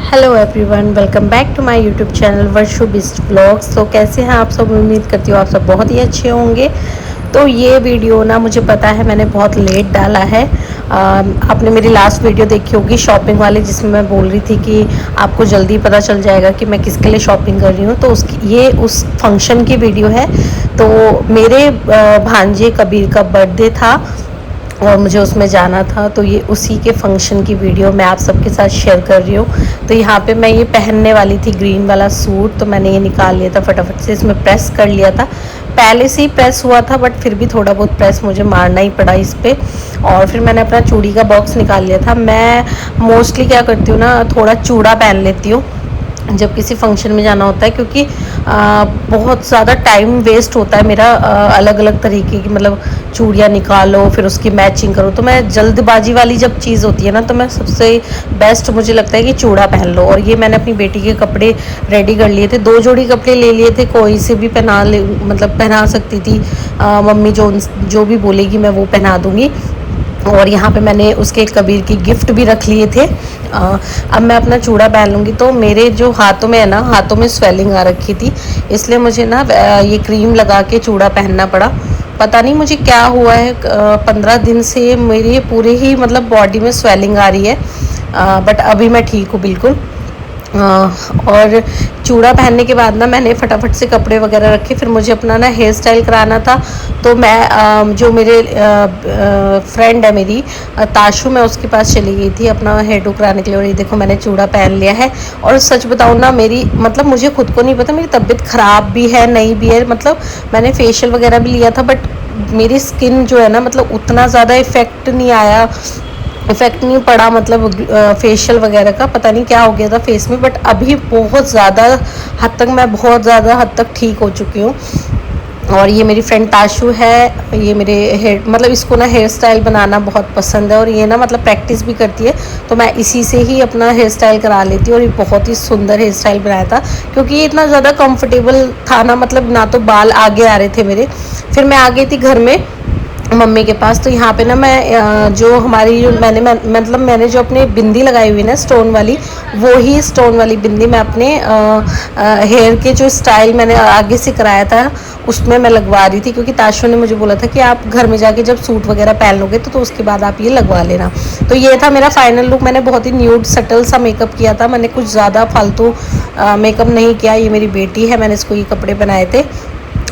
Hello everyone, welcome back to my YouTube channel Varshu Bisht vlogs. तो कैसे हैं आप सब? उम्मीद करती हूँ आप सब बहुत ही अच्छे होंगे। तो ये वीडियो ना मुझे पता है मैंने बहुत लेट डाला है। आपने मेरी लास्ट वीडियो देखी होगी शॉपिंग वाली, जिसमें मैं बोल रही थी कि आपको जल्दी पता चल जाएगा कि मैं किसके लिए शॉपिंग कर रही हूँ। तो ये उस फंक्शन की वीडियो है। तो मेरे भांजे कबीर का बर्थडे था और मुझे उसमें जाना था, तो ये उसी के फंक्शन की वीडियो मैं आप सबके साथ शेयर कर रही हूँ। तो यहाँ पे मैं ये पहनने वाली थी ग्रीन वाला सूट, तो मैंने ये निकाल लिया था फटाफट से, इसमें प्रेस कर लिया था। पहले से ही प्रेस हुआ था बट फिर भी थोड़ा बहुत प्रेस मुझे मारना ही पड़ा इस पर। और फिर मैंने अपना चूड़ी का बॉक्स निकाल लिया था। मैं मोस्टली क्या करती हूँ ना, थोड़ा चूड़ा पहन लेती हूँ जब किसी फंक्शन में जाना होता है, क्योंकि बहुत ज़्यादा टाइम वेस्ट होता है मेरा। अलग अलग तरीके की मतलब चूड़ियाँ निकालो फिर उसकी मैचिंग करो, तो मैं जल्दबाजी वाली जब चीज़ होती है ना, तो मैं सबसे बेस्ट मुझे लगता है कि चूड़ा पहन लो। और ये मैंने अपनी बेटी के कपड़े रेडी कर लिए थे, 2 जोड़ी कपड़े ले लिए थे, कोई से भी पहना ले, मतलब पहना सकती थी। मम्मी जो भी बोलेगी मैं वो पहना दूँगी। और यहाँ पे मैंने उसके कबीर की गिफ्ट भी रख लिए थे। अब मैं अपना चूड़ा पहन लूँगी। तो मेरे जो हाथों में है ना, हाथों में स्वेलिंग आ रखी थी, इसलिए मुझे ना ये क्रीम लगा के चूड़ा पहनना पड़ा। पता नहीं मुझे क्या हुआ है, 15 दिन से मेरे पूरे ही मतलब बॉडी में स्वेलिंग आ रही है। बट अभी मैं ठीक हूँ बिल्कुल। और चूड़ा पहनने के बाद ना मैंने फटाफट से कपड़े वगैरह रखे, फिर मुझे अपना ना हेयर स्टाइल कराना था। तो मैं जो मेरे फ्रेंड है मेरी ताशु, मैं उसके पास चली गई थी अपना हेयर टू कराने के लिए। और ये देखो मैंने चूड़ा पहन लिया है। और सच बताऊँ ना, मेरी मतलब मुझे खुद को नहीं पता मेरी तबीयत ख़राब भी है नहीं भी है। मतलब मैंने फेशियल वगैरह भी लिया था बट मेरी स्किन जो है ना, मतलब उतना ज़्यादा इफ़ेक्ट नहीं पड़ा, मतलब फेशियल वगैरह का पता नहीं क्या हो गया था फेस में। बट अभी बहुत ज़्यादा हद तक ठीक हो चुकी हूँ। और ये मेरी फ्रेंड ताशु है, ये मेरे हेयर मतलब इसको ना हेयर स्टाइल बनाना बहुत पसंद है, और ये ना मतलब प्रैक्टिस भी करती है। तो मैं इसी से ही अपना हेयर स्टाइल करा लेती हूँ। और ये बहुत ही सुंदर हेयर स्टाइल बनाया था, क्योंकि ये इतना ज़्यादा कंफर्टेबल था ना, मतलब ना तो बाल आगे आ रहे थे मेरे। फिर मैं आ गई थी घर में मम्मी के पास। तो यहाँ पे ना मैं जो हमारी जो मैंने जो अपने बिंदी लगाई हुई ना स्टोन वाली, वो ही स्टोन वाली बिंदी मैं अपने हेयर के जो स्टाइल मैंने आगे से कराया था उसमें मैं लगवा रही थी। क्योंकि ताशु ने मुझे बोला था कि आप घर में जाके जब सूट वगैरह पहन लोगे तो उसके बाद आप ये लगवा लेना। तो ये था मेरा फाइनल लुक। मैंने बहुत ही न्यूड सटल सा मेकअप किया था, मैंने कुछ ज़्यादा फालतू मेकअप नहीं किया। ये मेरी बेटी है, मैंने इसको ये कपड़े बनाए थे।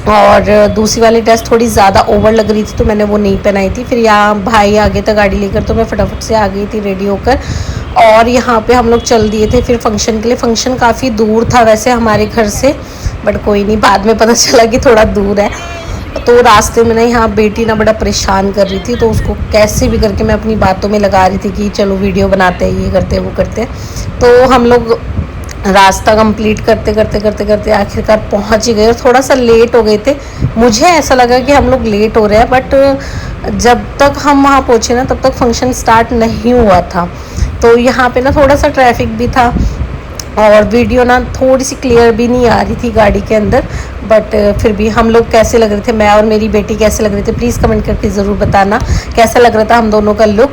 और दूसरी वाली ड्रेस थोड़ी ज़्यादा ओवर लग रही थी तो मैंने वो नहीं पहनाई थी। फिर यहाँ भाई आगे तक गाड़ी लेकर, तो मैं फटाफट से आ गई थी रेडी होकर। और यहाँ पे हम लोग चल दिए थे फिर फंक्शन के लिए। फंक्शन काफ़ी दूर था वैसे हमारे घर से, बट कोई नहीं, बाद में पता चला कि थोड़ा दूर है। तो रास्ते में ना यहाँ बेटी ना बड़ा परेशान कर रही थी, तो उसको कैसे भी करके मैं अपनी बातों में लगा रही थी कि चलो वीडियो बनाते हैं, ये करते हैं वो करते हैं। तो हम लोग रास्ता कंप्लीट करते आखिरकार पहुंच ही गए। और थोड़ा सा लेट हो गए थे, मुझे ऐसा लगा कि हम लोग लेट हो रहे हैं, बट जब तक हम वहाँ पहुँचे ना तब तक फंक्शन स्टार्ट नहीं हुआ था। तो यहाँ पे ना थोड़ा सा ट्रैफिक भी था और वीडियो ना थोड़ी सी क्लियर भी नहीं आ रही थी गाड़ी के अंदर। बट फिर भी हम लोग कैसे लग रहे थे, मैं और मेरी बेटी कैसे लग रहे थे, प्लीज़ कमेंट करके ज़रूर बताना कैसा लग रहा था हम दोनों का लुक।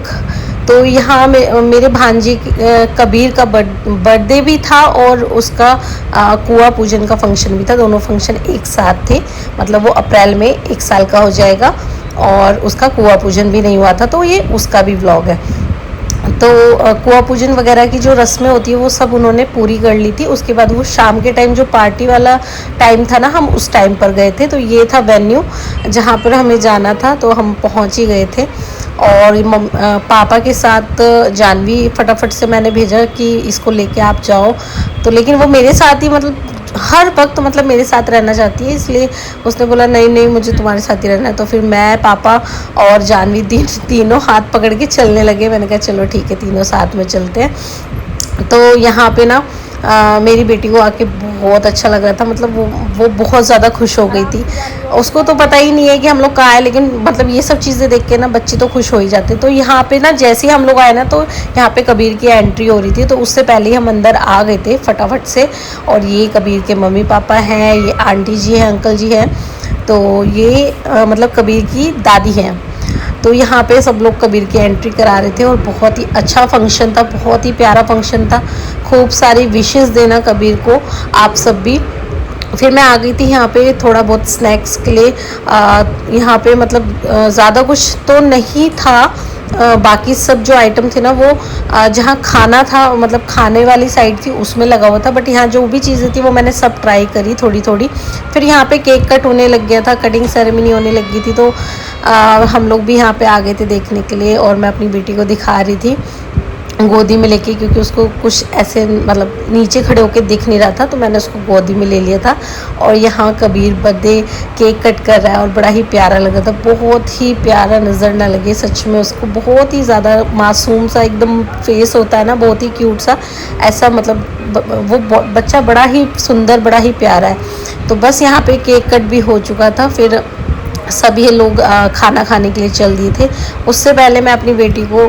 तो यहाँ मेरे भांजी कबीर का बर्थडे भी था और उसका कुआं पूजन का फंक्शन भी था। दोनों फंक्शन एक साथ थे, मतलब वो अप्रैल में 1 साल का हो जाएगा और उसका कुआं पूजन भी नहीं हुआ था, तो ये उसका भी व्लॉग है। तो कुआं पूजन वगैरह की जो रस्में होती है वो सब उन्होंने पूरी कर ली थी। उसके बाद वो शाम के टाइम जो पार्टी वाला टाइम था ना, हम उस टाइम पर गए थे। तो ये था वेन्यू जहाँ पर हमें जाना था, तो हम पहुँच ही गए थे। और पापा के साथ जानवी फटाफट से मैंने भेजा कि इसको लेके आप जाओ। तो लेकिन वो मेरे साथ ही मतलब हर वक्त मतलब मेरे साथ रहना चाहती है, इसलिए उसने बोला नहीं नहीं मुझे तुम्हारे साथ ही रहना है। तो फिर मैं, पापा और जानवी तीनों हाथ पकड़ के चलने लगे। मैंने कहा चलो ठीक है, तीनों साथ में चलते हैं। तो यहाँ पे ना मेरी बेटी को आके बहुत अच्छा लग रहा था, मतलब वो बहुत ज़्यादा खुश हो गई थी। उसको तो पता ही नहीं है कि हम लोग कहाँ आए, लेकिन मतलब ये सब चीज़ें देख के ना बच्चे तो खुश हो ही जाते। तो यहाँ पे ना जैसे ही हम लोग आए ना, तो यहाँ पे कबीर की एंट्री हो रही थी, तो उससे पहले ही हम अंदर आ गए थे फटाफट से। और ये कबीर के मम्मी पापा हैं, ये आंटी जी हैं, अंकल जी हैं, तो ये मतलब कबीर की दादी हैं। तो यहाँ पे सब लोग कबीर की एंट्री करा रहे थे और बहुत ही अच्छा फंक्शन था, बहुत ही प्यारा फंक्शन था। खूब सारी विशेस देना कबीर को आप सब भी। फिर मैं आ गई थी यहाँ पे थोड़ा बहुत स्नैक्स के लिए। यहाँ पे मतलब ज़्यादा कुछ तो नहीं था। बाकी सब जो आइटम थे ना वो जहाँ खाना था मतलब खाने वाली साइड थी उसमें लगा हुआ था, बट यहाँ जो भी चीज़ें थी वो मैंने सब ट्राई करी थोड़ी थोड़ी। फिर यहाँ पे केक कट होने लग गया था, कटिंग सेरेमनी होने लग गई थी, तो हम लोग भी यहाँ पे आ गए थे देखने के लिए। और मैं अपनी बेटी को दिखा रही थी गोदी में लेके, क्योंकि उसको कुछ ऐसे मतलब नीचे खड़े होके दिख नहीं रहा था, तो मैंने उसको गोदी में ले लिया था। और यहाँ कबीर बर्थडे केक कट कर रहा है और बड़ा ही प्यारा लगा था, बहुत ही प्यारा नज़र ना लगे सच में। उसको बहुत ही ज़्यादा मासूम सा एकदम फेस होता है ना, बहुत ही क्यूट सा, ऐसा मतलब वो बच्चा बड़ा ही सुंदर बड़ा ही प्यारा है। तो बस यहाँ पे केक कट भी हो चुका था। फिर सभी लोग खाना खाने के लिए चल दिए थे। उससे पहले मैं अपनी बेटी को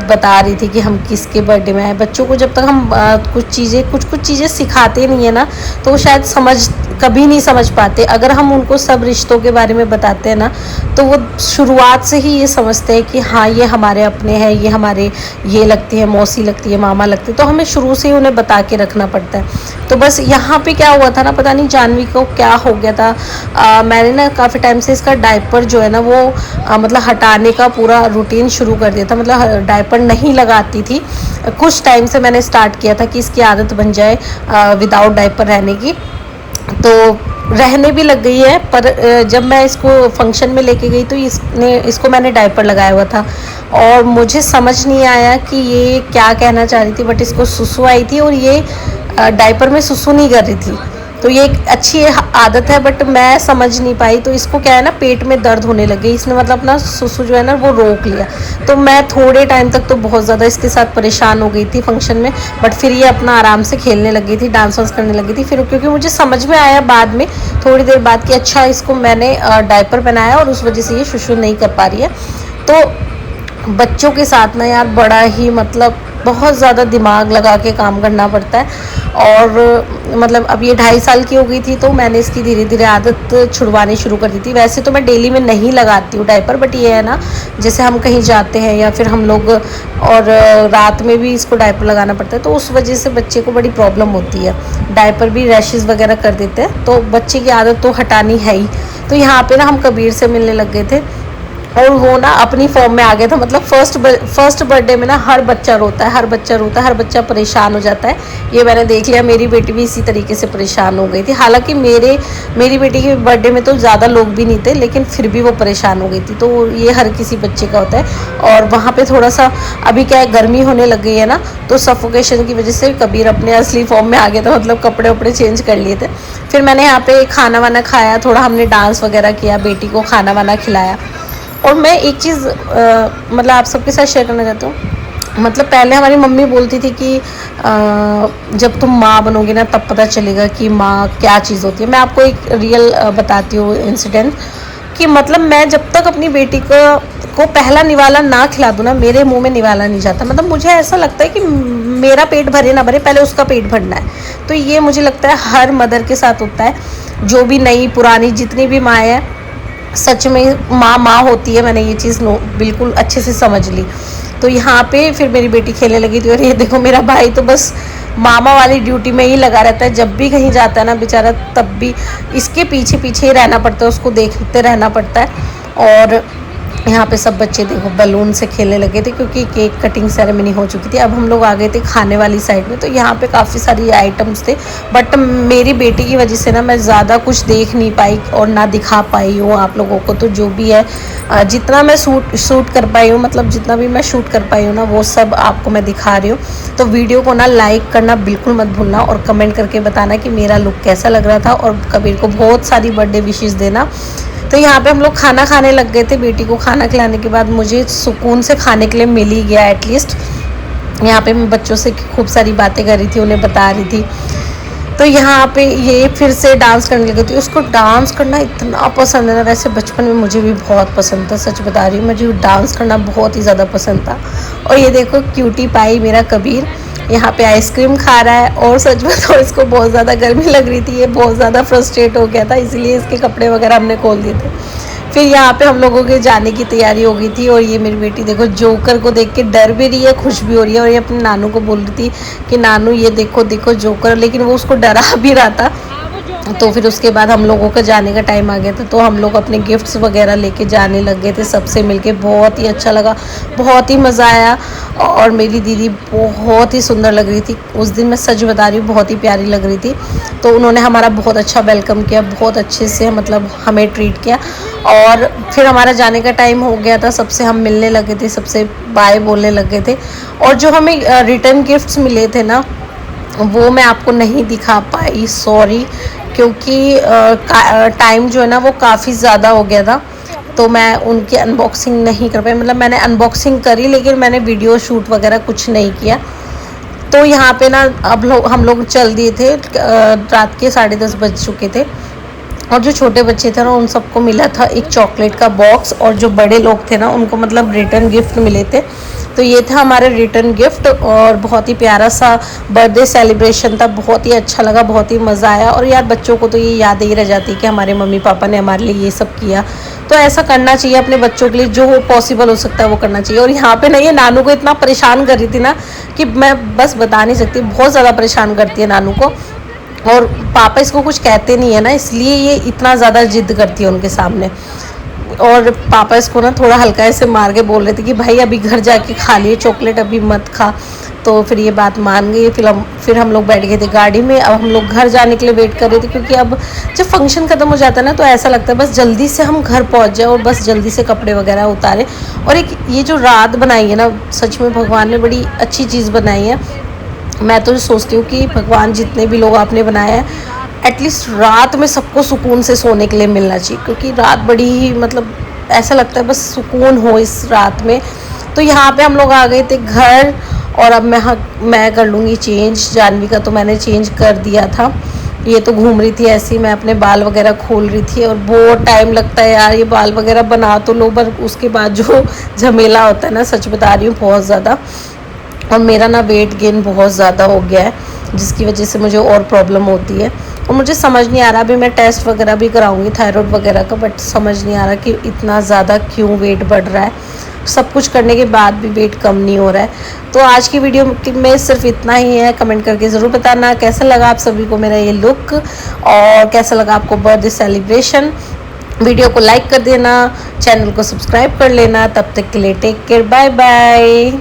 बता रही थी कि हम किसके बर्थडे में आए। बच्चों को जब तक हम कुछ चीज़ें सिखाते नहीं है ना, तो वो शायद कभी नहीं समझ पाते। अगर हम उनको सब रिश्तों के बारे में बताते हैं ना, तो वो शुरुआत से ही ये समझते हैं कि हाँ ये हमारे अपने हैं, ये हमारे ये लगती है, मौसी लगती है, मामा लगती है। तो हमें शुरू से ही उन्हें बता के रखना पड़ता है। तो बस यहाँ पे क्या हुआ था ना, पता नहीं जानवी को क्या हो गया था। मैंने ना काफ़ी टाइम से इसका डायपर जो है ना वो मतलब हटाने का पूरा रूटीन शुरू कर दिया था। मतलब डायपर नहीं लगाती थी, कुछ टाइम से मैंने स्टार्ट किया था कि इसकी आदत बन जाए विदाउट डायपर रहने की। तो रहने भी लग गई है, पर जब मैं इसको फंक्शन में लेके गई तो इसको मैंने डायपर लगाया हुआ था और मुझे समझ नहीं आया कि ये क्या कहना चाह रही थी, बट इसको सुसु आई थी और ये डायपर में सुसु नहीं कर रही थी। तो ये एक अच्छी आदत है, बट मैं समझ नहीं पाई। तो इसको क्या है ना, पेट में दर्द होने लग गई, इसने मतलब अपना सुसु जो है ना वो रोक लिया। तो मैं थोड़े टाइम तक तो बहुत ज़्यादा इसके साथ परेशान हो गई थी फंक्शन में, बट फिर ये अपना आराम से खेलने लग गई थी, डांस वांस करने लगी थी। फिर क्योंकि मुझे समझ में आया बाद में थोड़ी देर बाद कि अच्छा इसको मैंने डायपर पहनाया और उस वजह से ये सुसु नहीं कर पा रही है। तो बच्चों के साथ ना यार बड़ा ही मतलब बहुत ज़्यादा दिमाग लगा के काम करना पड़ता है। और मतलब अब ये 2.5 साल की हो गई थी, तो मैंने इसकी धीरे धीरे आदत छुड़वानी शुरू कर दी थी। वैसे तो मैं डेली में नहीं लगाती हूँ डायपर, बट ये है ना जैसे हम कहीं जाते हैं या फिर हम लोग और रात में भी इसको डायपर लगाना पड़ता है, तो उस वजह से बच्चे को बड़ी प्रॉब्लम होती है। डायपर भी रैशेज़ वगैरह कर देते हैं, तो बच्चे की आदत तो हटानी है ही। तो यहाँ पे ना हम कबीर से मिलने लग गए थे और वो ना अपनी फॉर्म में आ गया था। मतलब फर्स्ट बर्थडे में ना हर बच्चा रोता है, हर बच्चा परेशान हो जाता है। ये मैंने देख लिया, मेरी बेटी भी इसी तरीके से परेशान हो गई थी। हालांकि मेरी बेटी के बर्थडे में तो ज़्यादा लोग भी नहीं थे, लेकिन फिर भी वो परेशान हो गई थी। तो ये हर किसी बच्चे का होता है। और वहाँ पर थोड़ा सा अभी क्या है, गर्मी होने लग गई है ना, तो सफोकेशन की वजह से कबीर अपने असली फॉर्म में आ गया था। मतलब कपड़े वपड़े चेंज कर लिए थे। फिर मैंने यहाँ पे खाना वाना खाया, थोड़ा हमने डांस वगैरह किया, बेटी को खाना वाना खिलाया। और मैं एक चीज़ मतलब आप सबके साथ शेयर करना चाहती हूँ। मतलब पहले हमारी मम्मी बोलती थी कि जब तुम माँ बनोगी ना तब पता चलेगा कि माँ क्या चीज़ होती है। मैं आपको एक रियल बताती हूँ इंसिडेंट, कि मतलब मैं जब तक अपनी बेटी को पहला निवाला ना खिला दूँ ना, मेरे मुंह में निवाला नहीं जाता। मतलब मुझे ऐसा लगता है कि मेरा पेट भरे ना भरे, पहले उसका पेट भरना है। तो ये मुझे लगता है हर मदर के साथ होता है, जो भी नई पुरानी जितनी भी माँ है, सच में माँ होती है। मैंने ये चीज़ बिल्कुल अच्छे से समझ ली। तो यहाँ पे फिर मेरी बेटी खेलने लगी थी और ये देखो मेरा भाई तो बस मामा वाली ड्यूटी में ही लगा रहता है। जब भी कहीं जाता है ना बेचारा, तब भी इसके पीछे पीछे ही रहना पड़ता है, उसको देखते रहना पड़ता है। और यहाँ पे सब बच्चे देखो बलून से खेलने लगे थे, क्योंकि केक कटिंग सेरेमनी हो चुकी थी। अब हम लोग आ गए थे खाने वाली साइड में। तो यहाँ पे काफ़ी सारी आइटम्स थे, बट मेरी बेटी की वजह से ना मैं ज़्यादा कुछ देख नहीं पाई और ना दिखा पाई हूँ आप लोगों को। तो जो भी है जितना मैं शूट कर पाई हूँ, मतलब जितना भी मैं शूट कर पाई हूँ ना, वो सब आपको मैं दिखा रही हूँ। तो वीडियो को ना लाइक करना बिल्कुल मत भूलना और कमेंट करके बताना कि मेरा लुक कैसा लग रहा था। और कबीर को बहुत सारी बर्थडे विशेज़ देना। तो यहाँ पे हम लोग खाना खाने लग गए थे। बेटी को खाना खिलाने के बाद मुझे सुकून से खाने के लिए मिल ही गया एटलीस्ट। यहाँ पे मैं बच्चों से खूब सारी बातें कर रही थी, उन्हें बता रही थी। तो यहाँ पे ये फिर से डांस करने लगी थी। उसको डांस करना इतना पसंद है ना, वैसे बचपन में मुझे भी बहुत पसंद था, सच बता रही हूँ, मुझे डांस करना बहुत ही ज़्यादा पसंद था। और ये देखो क्यूटी पाई मेरा कबीर यहाँ पे आइसक्रीम खा रहा है। और सच बताओ इसको बहुत ज़्यादा गर्मी लग रही थी, ये बहुत ज़्यादा फ्रस्ट्रेट हो गया था, इसलिए इसके कपड़े वगैरह हमने खोल दिए थे। फिर यहाँ पे हम लोगों के जाने की तैयारी हो गई थी और ये मेरी बेटी देखो जोकर को देख के डर भी रही है, खुश भी हो रही है, और ये अपने नानू को बोल रही थी कि नानू ये देखो देखो जोकर, लेकिन वो उसको डरा भी रहा था। तो फिर उसके बाद हम लोगों का जाने का टाइम आ गया था, तो हम लोग अपने गिफ्ट्स वगैरह लेके जाने लग गए थे। सबसे मिलके बहुत ही अच्छा लगा, बहुत ही मज़ा आया। और मेरी दीदी बहुत ही सुंदर लग रही थी उस दिन, मैं सच बता रही हूँ, बहुत ही प्यारी लग रही थी। तो उन्होंने हमारा बहुत अच्छा वेलकम किया, बहुत अच्छे से मतलब हमें ट्रीट किया। और फिर हमारा जाने का टाइम हो गया था, सबसे हम मिलने लगे थे, सबसे बाय बोलने लगे थे। और जो हमें रिटर्न गिफ्ट्स मिले थे ना, वो मैं आपको नहीं दिखा पाई, सॉरी, क्योंकि टाइम जो है ना वो काफ़ी ज़्यादा हो गया था, तो मैं उनकी अनबॉक्सिंग नहीं कर पाई। मतलब मैंने अनबॉक्सिंग करी लेकिन मैंने वीडियो शूट वगैरह कुछ नहीं किया। तो यहाँ पे ना अब हम लोग चल दिए थे, रात के 10:30 बज चुके थे। और जो छोटे बच्चे थे ना उन सबको मिला था एक चॉकलेट का बॉक्स, और जो बड़े लोग थे ना उनको मतलब रिटर्न गिफ्ट मिले थे। तो ये था हमारा रिटर्न गिफ्ट, और बहुत ही प्यारा सा बर्थडे सेलिब्रेशन था, बहुत ही अच्छा लगा, बहुत ही मज़ा आया। और यार बच्चों को तो ये याद ही रह जाती है कि हमारे मम्मी पापा ने हमारे लिए ये सब किया, तो ऐसा करना चाहिए अपने बच्चों के लिए, जो पॉसिबल हो सकता है वो करना चाहिए। और यहाँ पे ना ये नानू को इतना परेशान कर रही थी ना कि मैं बस बता नहीं सकती, बहुत ज़्यादा परेशान करती है नानू को। और पापा इसको कुछ कहते नहीं है ना, इसलिए ये इतना ज़्यादा जिद करती है उनके सामने। और पापा इसको ना थोड़ा हल्का ऐसे मार के बोल रहे थे कि भाई अभी घर जाके खा लिए चॉकलेट, अभी मत खा। तो फिर ये बात मान गई। फिर हम लोग बैठ गए थे गाड़ी में। अब हम लोग घर जाने के लिए वेट कर रहे थे, क्योंकि अब जब फंक्शन ख़त्म हो जाता है ना तो ऐसा लगता है बस जल्दी से हम घर पहुंच जाए और बस जल्दी से कपड़े वगैरह उतारें। और एक ये जो रात बनाई है ना, सच में भगवान ने बड़ी अच्छी चीज़ बनाई है। मैं तो सोचती हूँ कि भगवान जितने भी लोग आपने बनाए हैं, एटलीस्ट रात में सबको सुकून से सोने के लिए मिलना चाहिए, क्योंकि रात बड़ी ही मतलब ऐसा लगता है बस सुकून हो इस रात में। तो यहाँ पे हम लोग आ गए थे घर, और अब मैं कर लूँगी चेंज। जानवी का तो मैंने चेंज कर दिया था, ये तो घूम रही थी ऐसे ही, मैं अपने बाल वगैरह खोल रही थी। और बहुत टाइम लगता है यार ये बाल वगैरह बना तो लो, पर उसके बाद जो झमेला होता है ना, सच बता रही हूँ बहुत ज़्यादा। और मेरा ना वेट गेन बहुत ज़्यादा हो गया है, जिसकी वजह से मुझे और प्रॉब्लम होती है। और मुझे समझ नहीं आ रहा, अभी मैं टेस्ट वगैरह भी कराऊंगी थायराइड वगैरह का, बट समझ नहीं आ रहा कि इतना ज़्यादा क्यों वेट बढ़ रहा है। सब कुछ करने के बाद भी वेट कम नहीं हो रहा है। तो आज की वीडियो में सिर्फ इतना ही है। कमेंट करके ज़रूर बताना कैसा लगा आप सभी को मेरा ये लुक, और कैसा लगा आपको बर्थडे सेलिब्रेशन। वीडियो को लाइक कर देना, चैनल को सब्सक्राइब कर लेना। तब तक के लिए टेक केयर, बाय बाय।